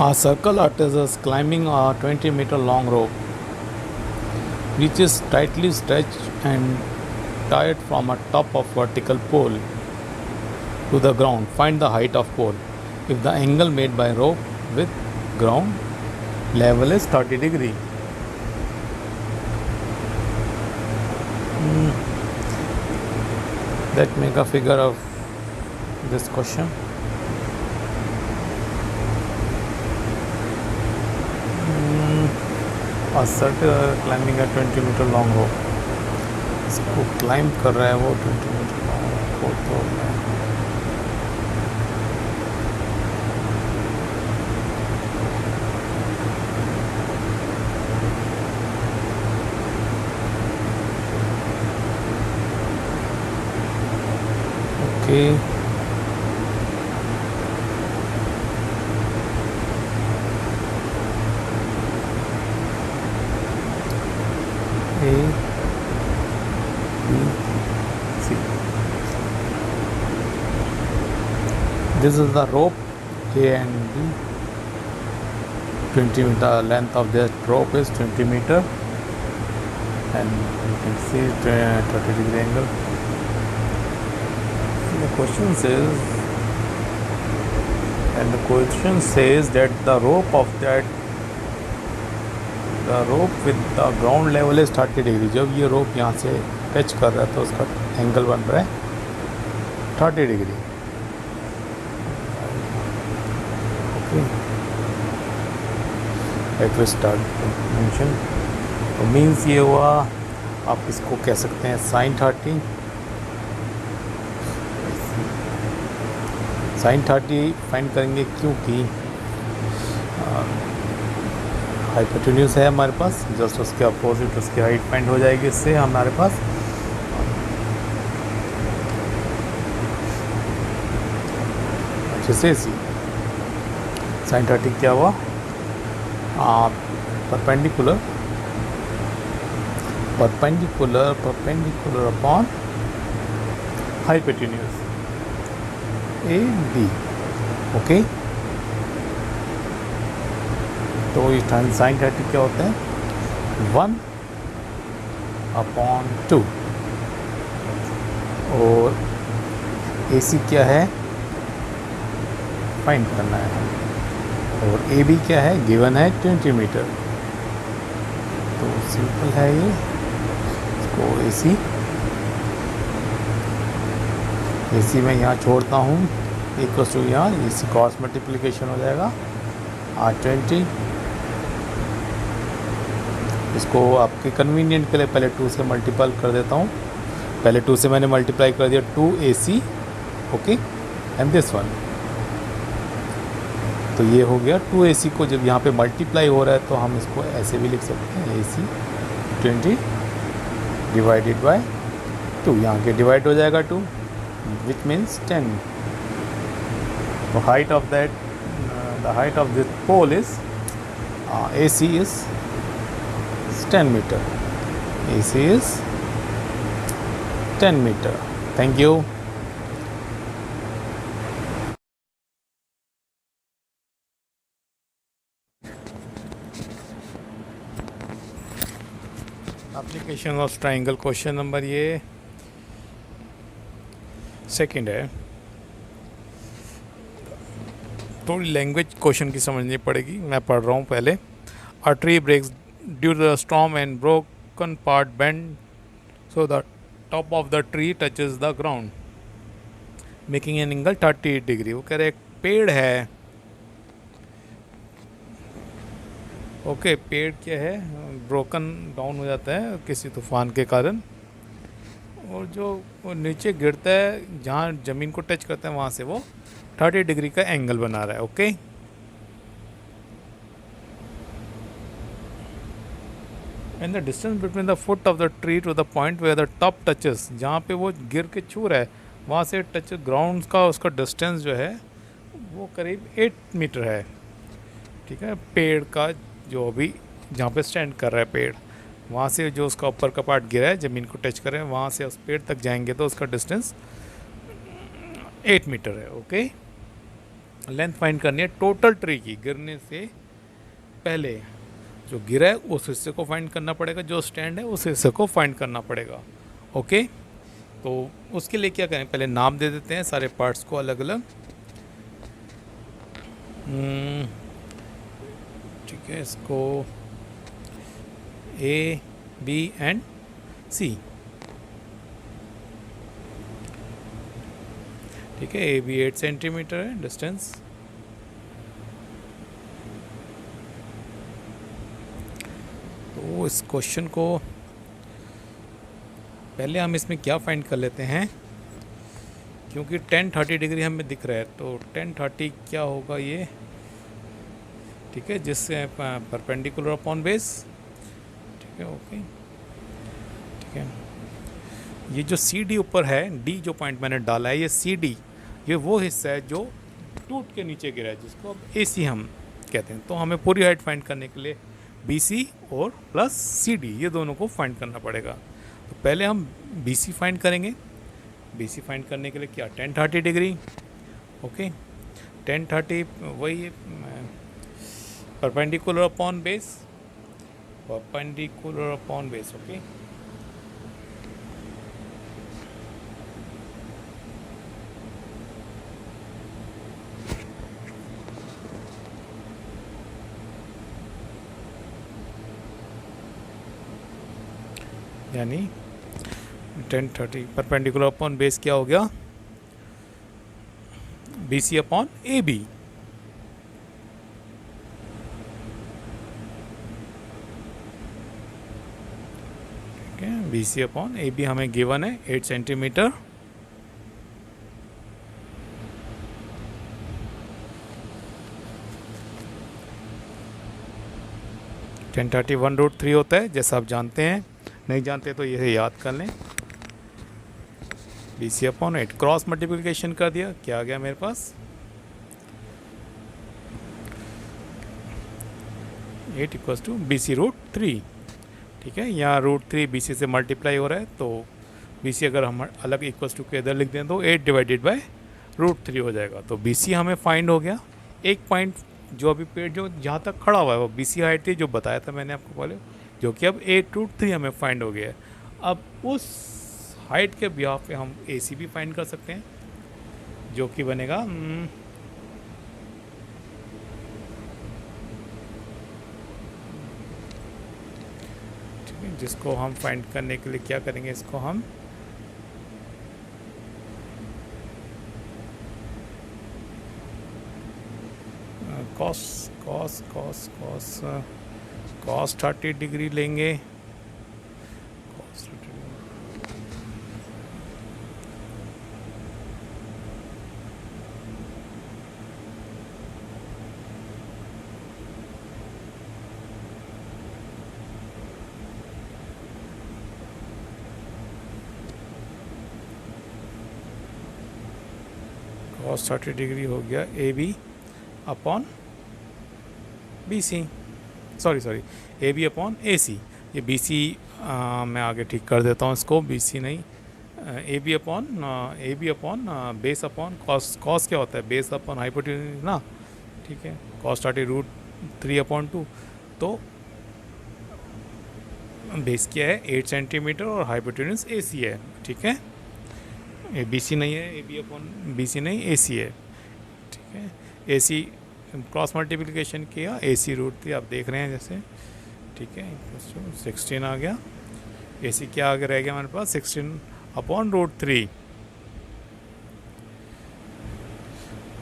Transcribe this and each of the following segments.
A circle artist is climbing a 20-meter long rope, which is tightly stretched and tied from a top of vertical pole to the ground. Find the height of pole. If the angle made by rope with ground level is 30 degree. Let's make a figure of this question. A circle climbing a 20-meter long rope. इसको climb कर रहा है वो 20 metre long rope तो okay A, B, C. This is the rope A and B. 20 meter length of this rope is 20 meter, and you can see 30 degree angle. The question says that the rope with the ground level is 30 degree. जब ये रोप यहाँ से touch कर रहा है तो उसका angle बन रहा है 30 degree. Okay, let us start mention. तो मीन्स ये हुआ, आप इसको कह सकते हैं साइन 30. साइन 30 फाइंड करेंगे क्योंकि हाइपोटेन्यूज है हमारे पास, जस्ट उसके अपोजिट उसकी हाइट फाइंड हो जाएगी. इससे हमारे पास अच्छे से साइन 30 क्या हुआ, perpendicular upon hypotenuse A B. Okay, तो इस टाइम साइन 30 क्या होता है 1/2, और ए सी क्या है फाइंड करना है, और ए बी क्या है गिवन है 20 मीटर. तो सिंपल है ये. इसको ए सी मैं यहाँ छोड़ता हूँ, इक्वल्स टू यहाँ ए सी क्रॉस मल्टीप्लिकेशन हो जाएगा R20. इसको आपके कन्वीनियंट के लिए पहले 2 से मल्टीपल कर देता हूँ. पहले 2 से मैंने मल्टीप्लाई कर दिया 2AC. Okay, and this one. तो ये हो गया 2AC को जब यहाँ पे मल्टीप्लाई हो रहा है तो हम इसको ऐसे भी लिख सकते हैं AC 20 डिवाइडेड बाय 2. यहाँ के डिवाइड हो जाएगा 2, विच मीन्स 10. तो height of that, the height of this pole is AC is 10 meter. AC is 10 meter. Thank you. Application of triangle question number ये सेकेंड है. थोड़ी लैंग्वेज क्वेश्चन की समझनी पड़ेगी, मैं पढ़ रहा हूँ पहले. A tree breaks due to the storm and broken part bend so the top of the tree touches the ground making an angle 30 degree. वो कह रहे एक पेड़ है. ओके, पेड़ क्या है ब्रोकन डाउन हो जाता है किसी तूफान के कारण, और जो वो नीचे गिरता है जहाँ ज़मीन को टच करता है वहाँ से वो 30 डिग्री का एंगल बना रहा है. Okay, and the distance between the foot of the tree to the point where the top touches, जहाँ पे वो गिर के छू रहा है वहाँ से टच ग्राउंड का उसका डिस्टेंस जो है वो करीब 8 मीटर है. ठीक है, पेड़ का जो अभी जहाँ पे स्टैंड कर रहा है पेड़, वहाँ से जो उसका ऊपर का पार्ट गिरा है ज़मीन को टच कर रहे हैं वहाँ से उस पेड़ तक जाएंगे तो उसका डिस्टेंस 8 मीटर है. ओके, लेंथ फाइंड करनी है टोटल ट्री की, गिरने से पहले जो गिरा है उस हिस्से को फाइंड करना पड़ेगा, जो स्टैंड है उस हिस्से को फाइंड करना पड़ेगा। ओके, तो उसके लिए क्या करें, पहले नाम दे देते हैं सारे पार्ट्स को अलग अलग। ठीक है, इसको ए बी एंड सी। ठीक है, ए बी 8 सेंटीमीटर है डिस्टेंस। तो इस क्वेश्चन को पहले हम इसमें क्या फाइंड कर लेते हैं, क्योंकि 10-30 डिग्री हमें दिख रहा है, तो 10-30 क्या होगा ये। ठीक है, जिससे परपेंडिकुलर अपॉन बेस। ठीक है, ओके। ठीक है, ये जो सी डी ऊपर है, डी जो पॉइंट मैंने डाला है, ये सी डी, ये वो हिस्सा है जो टूट के नीचे गिरा है, जिसको अब ए सी हम कहते हैं। तो हमें पूरी हाइट फाइंड करने के लिए बी सी और प्लस सी डी, ये दोनों को फाइंड करना पड़ेगा। तो पहले हम बी सी फाइंड करेंगे। बी सी फाइंड करने के लिए क्या, 10-30 डिग्री। ओके, 10-30 वही perpendicular upon base, perpendicular upon base. Okay, यानी 10-30 परपेंडिकुलर अपॉन बेस क्या हो गया, B C upon A B. ठीक है, B C upon A B हमें गिवन है 8 सेंटीमीटर। टेन 30 1√3 होता है, जैसा आप जानते हैं। नहीं जानते तो ये याद कर लें। B C upon 8 cross multiplication कर दिया, क्या आ गया मेरे पास, 8 इक्वल्स टू बी सी √3। ठीक है, यहाँ √3 बी सी से मल्टीप्लाई हो रहा है, तो बी सी अगर हम अलग इक्वल्स टू के इधर लिख दें तो 8 डिवाइडेड बाय √3 हो जाएगा। तो बी सी हमें फाइंड हो गया। एक पॉइंट जो अभी पेड़ जो जहाँ तक खड़ा हुआ है वो बी सी हाइट थी, जो बताया था मैंने आपको पहले, जो कि अब 8√3 हमें फाइंड हो गया है। अब उस हाइट के बिहाफ पे हम ए सी भी फाइंड कर सकते हैं, जो कि बनेगा ठीक है, जिसको हम फाइंड करने के लिए क्या करेंगे, इसको हम cos 30 डिग्री लेंगे। cos 30 डिग्री हो गया A B upon B C, sorry A B upon A C. ये बी सी मैं आगे ठीक कर देता हूँ इसको, बी सी नहीं, A B upon base upon cos क्या होता है, बेस अपॉन हाइपोटेन्यूज ना। ठीक है, cos 30 √3 अपॉन 2, तो बेस क्या है 8 सेंटीमीटर और हाइपोटेन्यूज ए सी है। ठीक है, ए बी सी नहीं है, A B upon B C नहीं, ए सी है। ठीक है, ए सी क्रॉस मल्टीप्लिकेशन किया, ए सी √3 आप देख रहे हैं जैसे। ठीक है, 16 आ गया। ए सी क्या आगे रह गया हमारे पास, 16 अपॉन √3।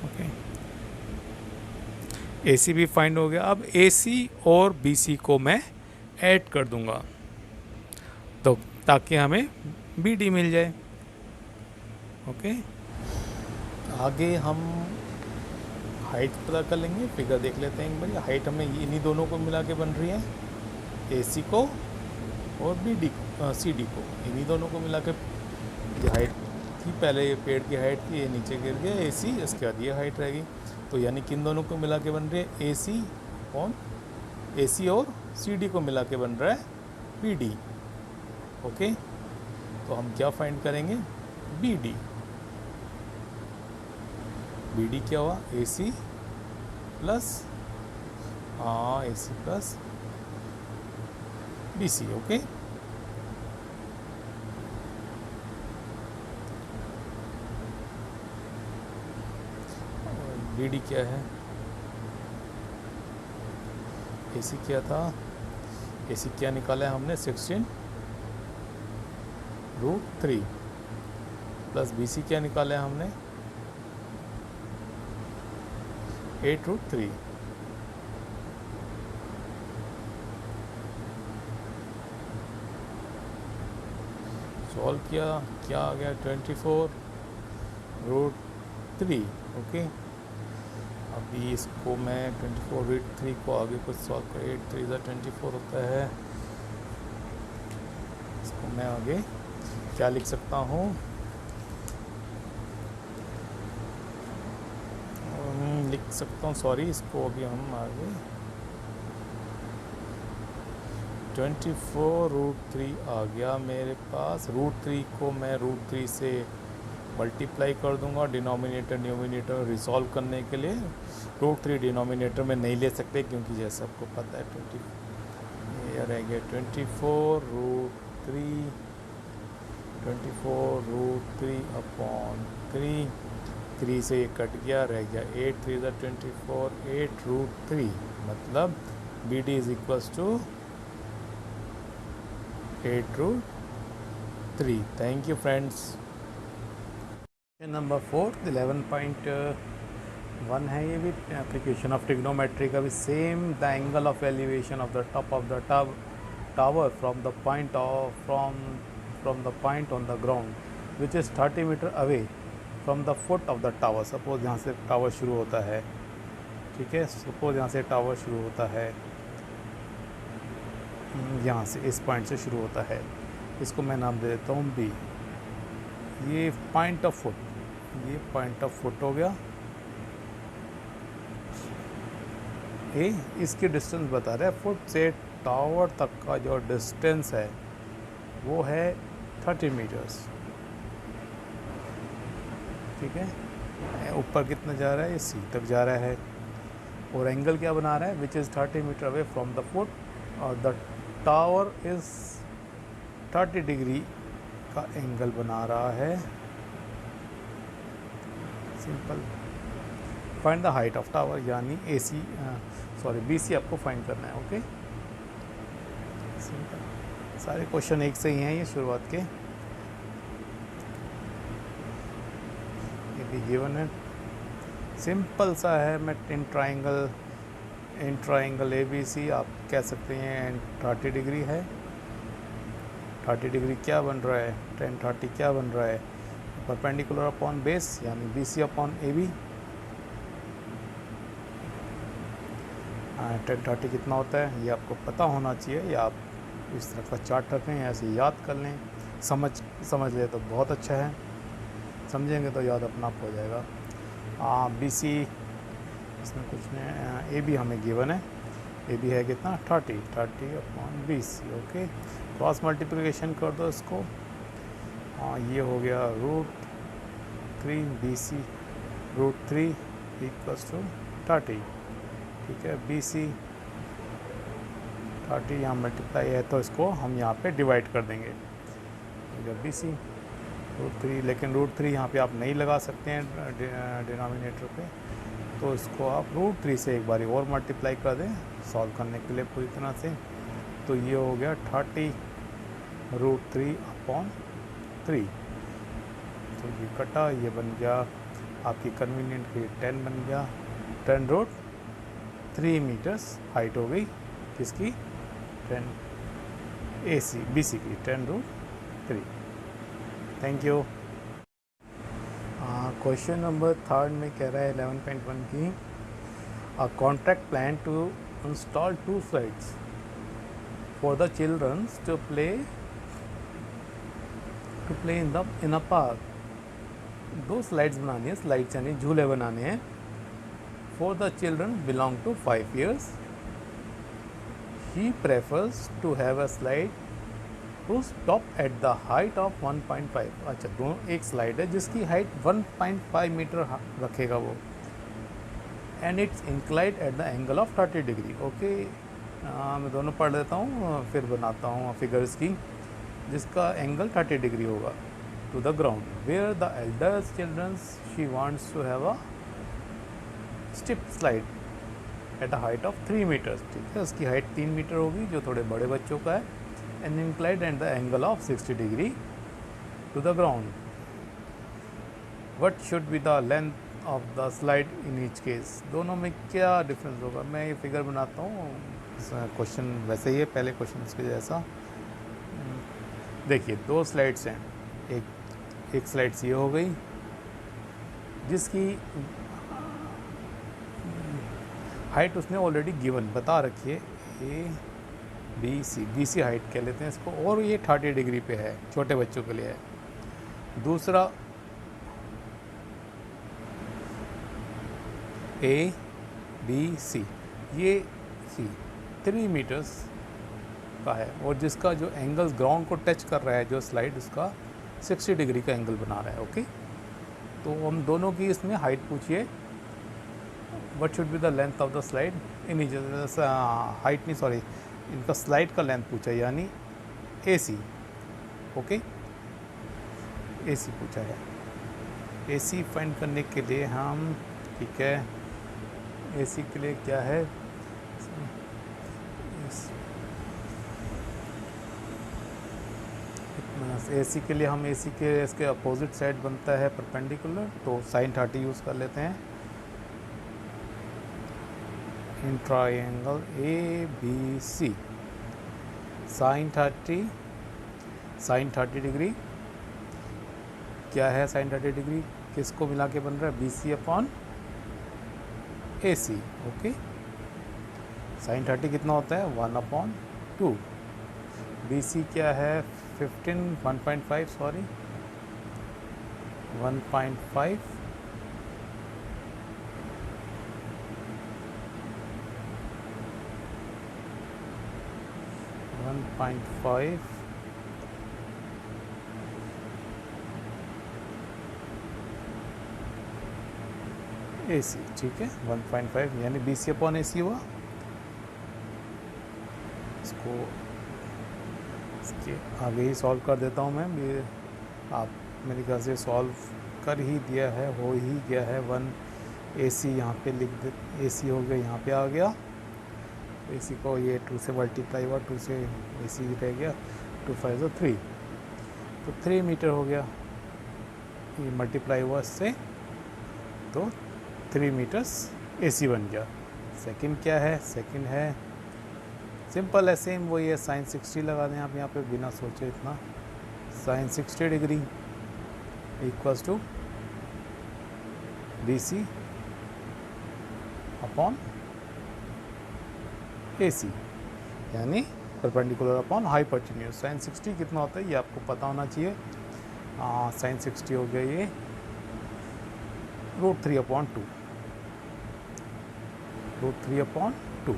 ओके, ए सी भी फाइंड हो गया। अब ए सी और बी सी को मैं ऐड कर दूंगा, तो ताकि हमें बी डी मिल जाए। ओके, आगे हम हाइट पता कर लेंगे, फिगर देख लेते हैं एक बार। हाइट हमें इन्हीं दोनों को मिला के बन रही है, ए सी को और बी डी सी डी को, इन्हीं दोनों को मिला के हाइट थी। पहले ये पेड़ की हाइट थी, ये नीचे गिर गया ए सी, इसके बाद ये हाइट रहेगी। तो यानी किन दोनों को मिला के बन रही है, ए सी और सी डी को मिला के बन रहा है बी डी। ओके, तो हम क्या फाइंड करेंगे, बी डी। बी डी क्या हुआ, ए सी प्लस, हाँ A C plus B C. Okay, B D क्या है, ए सी क्या था, ए सी क्या निकाला है हमने 16√3 प्लस बी सी क्या निकाला है हमने 8√3। सॉल्व किया, क्या आ गया 24√3। ओके, अभी इसको मैं 24√3 को आगे कुछ सॉल्व कर, 8 3 24 होता है, इसको मैं आगे क्या लिख सकता हूँ, लिख सकता हूँ, सॉरी इसको अभी हम आगे 24√3 आ गया मेरे पास। √3 को मैं √3 से मल्टीप्लाई कर दूंगा, डिनोमिनेटर न्यूमिनेटर रिसॉल्व करने के लिए। √3 डिनोमिनेटर में नहीं ले सकते क्योंकि जैसे आपको पता है 20 ये रह गया 24√3 अपॉन 3 से ये कट गया, रह गया 8 3 24, 8√3 मतलब B D is equals to 8√3। Thank you friends. Number 4 11.1 है, ये भी एप्लीकेशन ऑफ ट्रिग्नोमेट्री का भी same. The angle of elevation of the top of the tower from the point on the ground which is 30 metre away from the foot of the tower. Suppose यहाँ से tower शुरू होता है, ठीक है, suppose यहाँ से टावर शुरू होता है, यहाँ से इस पॉइंट से शुरू होता है, इसको मैं नाम दे देता हूँ बी। ये पॉइंट ऑफ फुट, ये पॉइंट ऑफ फुट हो गया ए। इसकी डिस्टेंस बता रहा है, फुट से टावर तक का जो डिस्टेंस है वो है 30 मीटर्स, ठीक है। ऊपर कितना जा रहा है, ये सी तक जा रहा है, और एंगल क्या बना रहा है, which is 30 metre away from the foot, और द टावर इज़ 30 डिग्री का एंगल बना रहा है। Simple. Find the height of tower, यानी A C sorry B C आपको फाइंड करना है। ओके, सिंपल, सारे क्वेश्चन एक से ही हैं ये शुरुआत के। ये भी गिवन है, सिंपल सा है। मैं इन ट्राइंगल ए बी सी आप कह सकते हैं 30 डिग्री है। 30 डिग्री क्या बन रहा है, 10 30 क्या बन रहा है, परपेंडिकुलर अपॉन बेस यानी B C upon A B. 10 30 कितना होता है ये आपको पता होना चाहिए, या आप इस तरह का चार्ट रखें, ऐसे याद कर लें, समझ ले तो बहुत अच्छा है, समझेंगे तो याद अपना आप हो जाएगा। बी सी इसमें कुछ नहीं, ए बी हमें गिवन है, ए बी है कितना 30 upon B C. Okay, cross multiplication कर दो इसको। ये हो गया √3 बी सी √3 इक्वल्स टू 30, ठीक है। बी सी 30 यहाँ मल्टीप्लाई है तो इसको हम यहाँ पे डिवाइड कर देंगे, बी सी √3, लेकिन √3 यहाँ पे आप नहीं लगा सकते हैं डिनोमिनेटर पे, तो इसको आप √3 से एक बारी और मल्टीप्लाई कर दें सॉल्व करने के लिए पूरी तरह से। तो ये हो गया 30 √3 अपॉन 3, तो ये कटा, ये बन गया आपकी कन्वीनियंट के 10 बन गया, 10√3 मीटर्स हाइट हो गई किसकी, 10 ए सी बी सी की 10√3। Thank you. क्वेश्चन नंबर 3 में कह रहा है 11.1 की a contract plan to install 2 slides for the childrens to play in a park. 2 slides बनानी है, स्लाइड्स यानी झूले बनाने हैं, for the children belong to 5 years। He prefers to have a slide to stop at the height of 1.5। अच्छा, दोनों एक slide है जिसकी हाइट 1.5 मीटर रखेगा वो, and it's inclined at the angle of 30 degree. Okay, मैं दोनों पढ़ लेता हूँ फिर बनाता हूँ फिगर्स की। जिसका एंगल 30 डिग्री होगा to the ground, where the elders children's she wants to have a steep slide at a height of 3 metres. ठीक है, उसकी हाइट 3 मीटर होगी जो थोड़े बड़े बच्चों का है, and inclined at the angle of 60 degree to the ground. What should be the length of the slide in each case. दोनों में क्या डिफरेंस होगा। मैं ये फिगर बनाता हूँ, क्वेश्चन वैसे ही है पहले क्वेश्चन के जैसा। देखिए, दो स्लाइड्स हैं, एक स्लाइड्स ये हो गई जिसकी हाइट उसने ऑलरेडी गिवन बता रखी है, बी सी हाइट कह लेते हैं इसको, और ये 30 डिग्री पे है, छोटे बच्चों के लिए है। दूसरा ए बी सी, ये सी 3 मीटर्स का है, और जिसका जो एंगल्स ग्राउंड को टच कर रहा है जो स्लाइड, उसका 60 डिग्री का एंगल बना रहा है। ओके, तो हम दोनों की इसमें हाइट पूछिए। What should be the length of the slide in height नहीं, सॉरी, इनका स्लाइड का लेंथ पूछा, यानी ए सी। ओके, ए सी पूछा है। ए सी फाइंड करने के लिए हम, ठीक है, ए सी के लिए क्या है, ए सी के लिए हम ए सी के इसके अपोजिट साइड बनता है परपेंडिकुलर, तो साइन 30 यूज़ कर लेते हैं। In triangle A B C, sine 30 degree क्या है, साइन 30 डिग्री किसको मिला के बन रहा है, B C upon A C. Okay, sign 30 कितना होता है, 1/2। बी सी क्या है, 1.5 सॉरी 1.5 1.5 ए सी। ठीक है, 1.5 यानी बी सी अपॉन ए सी हुआ। इसको इसके आगे ही सॉल्व कर देता हूँ मैं, ये आप मेरे ख्याल से सॉल्व कर ही दिया है, हो ही गया है। 1 ए सी यहाँ पे लिख दे, ए सी हो गया, यहाँ पे आ गया। ए सी को ये 2 से मल्टीप्लाई हुआ, 2 से ए सी रह गया, 2 5 3, तो 3 मीटर हो गया। ये मल्टीप्लाई हुआ इससे, तो 3 मीटर्स ए सी बन गया। सेकंड क्या है, सेकंड है सिंपल है, सेम वही है, साइन 60 लगा दें आप यहाँ पे बिना सोचे इतना। Sine 60 degree equals to B C upon A C, यानी परपेंडिकुलर अपॉन हाइपोटेन्यूज। साइन 60 कितना होता है ये आपको पता होना चाहिए। साइन 60 हो गया ये √3/2, √3/2।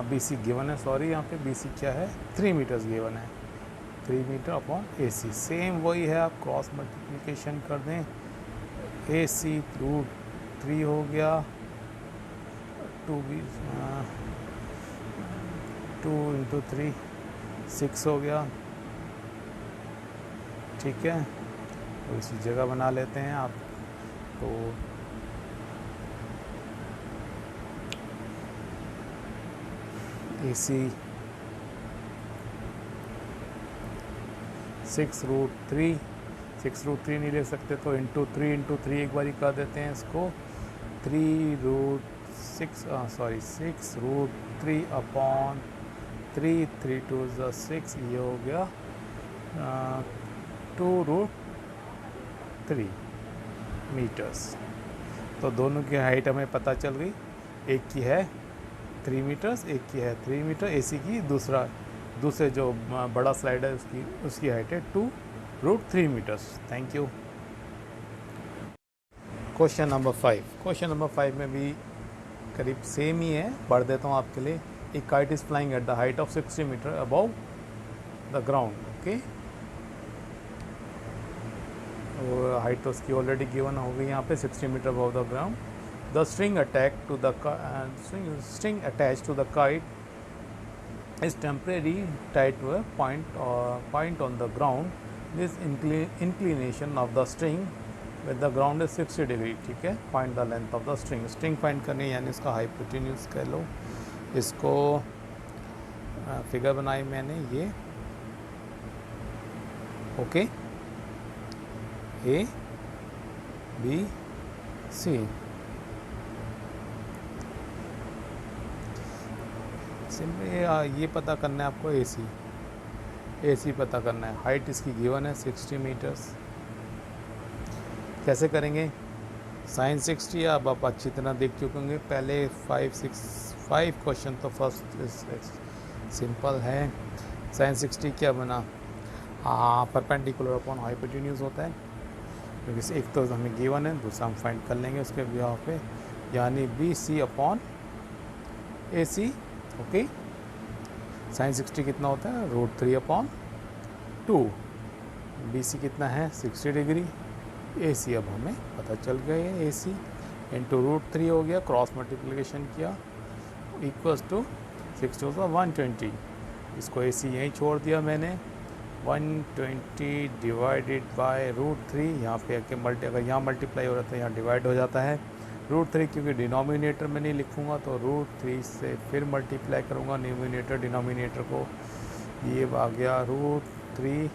बी सी गिवन है, सॉरी यहाँ पे बी सी क्या है, 3 मीटर्स गिवन है, 3 metre upon A C. Same वही है, आप क्रॉस मल्टीप्लिकेशन कर दें, ए सी √3 हो गया, 2 × 3 6 हो गया। ठीक है, तो इसी जगह बना लेते हैं आप, तो ए सी 6√3 नहीं ले सकते, तो इंटू 3 एक बारी कर देते हैं इसको, 6√3/3, 3 2 6, ये हो गया 2√3 मीटर्स। तो दोनों की हाइट हमें पता चल गई, एक की है 3 मीटर्स, एक की है 3 मीटर। एसी की दूसरे जो बड़ा स्लाइड है उसकी हाइट है 2√3 metres. Thank you. Question number 5 में भी करीब सेम ही है, पढ़ देता हूँ आपके लिए। A kite is flying at the height of 60 meter above the ground. Okay, और हाइट तो उसकी ऑलरेडी गिवन हो गई यहाँ पे 60 metre above the ground. The string attach to the kite is temporary tied to a point on the ground. This inclination of the string with the ground is 60 degree. ठीक है, find the length of the string. String find करनी यानी इसका hypotenuse कह लो. इसको figure बनाई मैंने ये. Okay, A B C. Simply ये पता करना है आपको ए सी पता करना है. हाइट इसकी गिवन है 60 मीटर्स. कैसे करेंगे? साइन 60 अब आप अच्छी तरह देख चुके होंगे पहले 5 क्वेश्चन. तो फर्स्ट सिंपल है. साइन 60 क्या बना? परपेंडिकुलर अपॉन हाइपोटेन्यूज होता है, क्योंकि एक तो हमें गिवन है, दूसरा हम फाइंड कर लेंगे उसके बिहाव पे, यानी B C upon A C. Okay, sign 60 कितना होता है? √3 अपॉन 2. बी सी कितना है? 60 डिग्री. ए सी अब हमें पता चल गया है. ए सी इंटू √3 हो गया, क्रॉस मल्टीप्लिकेशन किया, इक्वल्स टू 60 होगा 120. इसको ए सी यहीं छोड़ दिया मैंने. 120 डिवाइडेड बाय √3. यहाँ पे आके अगर यहाँ मल्टीप्लाई हो रहा है तो यहाँ डिवाइड हो जाता है. √3 क्योंकि डिनोमिनेटर में नहीं लिखूँगा तो √3 से फिर मल्टीप्लाई करूँगा न्यूमिनेटर डिनोमिनेटर को. ये आ गया √3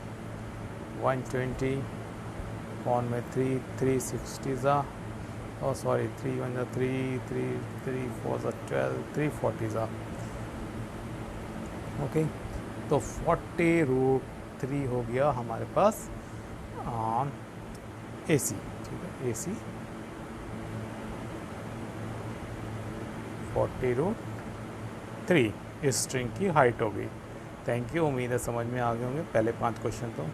120 पॉन में 360 ज़ा, और सॉरी 3 1 ज़ा 3 4 ज़ा 12 340 ज़ा. ओके, तो 40√3 हो गया हमारे पास ए सी. ठीक है, ए सी 40√3 इस स्ट्रिंग की हाइट हो गई. थैंक यू, उम्मीद है समझ में आ गए होंगे पहले 5 क्वेश्चन तो.